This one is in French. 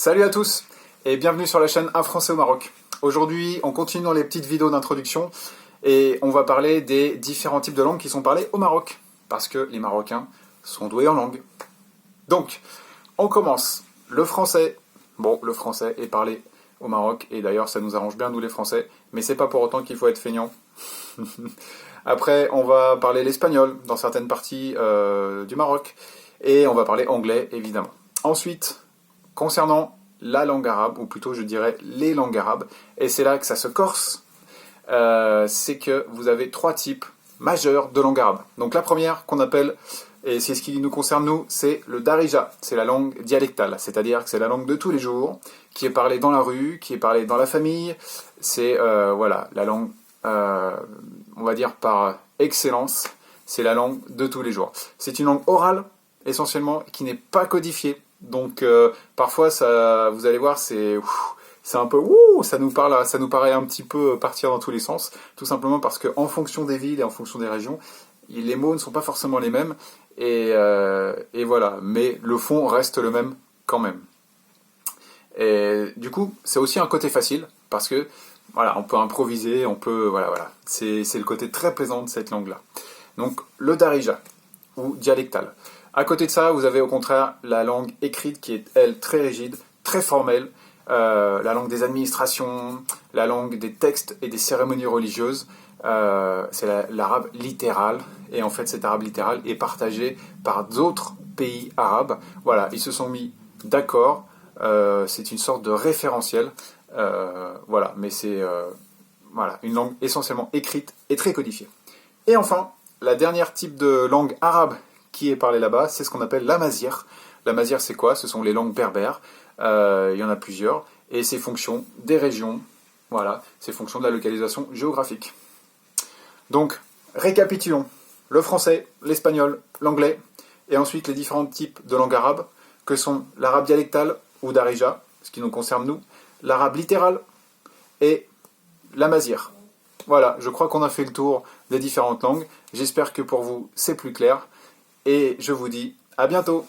Salut à tous et bienvenue sur la chaîne Un Français au Maroc. Aujourd'hui, on continue dans les petites vidéos d'introduction et on va parler des différents types de langues qui sont parlées au Maroc, parce que les Marocains sont doués en langue. Donc, on commence. Le français. Bon, le français est parlé au Maroc et d'ailleurs ça nous arrange bien nous les Français, mais c'est pas pour autant qu'il faut être feignant. Après, on va parler l'espagnol dans certaines parties du Maroc et on va parler anglais évidemment. Ensuite, concernant la langue arabe, ou plutôt je dirais les langues arabes, et c'est là que ça se corse, c'est que vous avez trois types majeurs de langue arabe. Donc la première qu'on appelle, et c'est ce qui nous concerne nous, c'est le darija, c'est la langue dialectale, c'est-à-dire que c'est la langue de tous les jours, qui est parlée dans la rue, qui est parlée dans la famille, c'est voilà, la langue, on va dire par excellence, c'est la langue de tous les jours. C'est une langue orale, essentiellement, qui n'est pas codifiée. Donc parfois ça, vous allez voir, c'est un peu ça nous paraît un petit peu partir dans tous les sens, tout simplement parce que en fonction des villes et en fonction des régions, les mots ne sont pas forcément les mêmes et voilà, mais le fond reste le même quand même. Et du coup, c'est aussi un côté facile parce que voilà, on peut improviser, on peut voilà, c'est le côté très plaisant de cette langue-là. Donc le darija ou dialectal. À côté de ça, vous avez au contraire la langue écrite qui est, elle, très rigide, très formelle, la langue des administrations, la langue des textes et des cérémonies religieuses, c'est l'arabe littéral, et en fait cet arabe littéral est partagé par d'autres pays arabes. Voilà, ils se sont mis d'accord, c'est une sorte de référentiel, voilà, mais c'est voilà, une langue essentiellement écrite et très codifiée. Et enfin, la dernière type de langue arabe qui est parlé là-bas, c'est ce qu'on appelle l'amazigh. L'amazigh, c'est quoi? Ce sont les langues berbères. Il y en a plusieurs. Et c'est fonction des régions. Voilà, c'est fonction de la localisation géographique. Donc, récapitulons. Le français, l'espagnol, l'anglais, et ensuite les différents types de langues arabes, que sont l'arabe dialectal ou darija, ce qui nous concerne nous, l'arabe littéral et l'amazigh. Voilà, je crois qu'on a fait le tour des différentes langues. J'espère que pour vous, c'est plus clair. Et je vous dis à bientôt!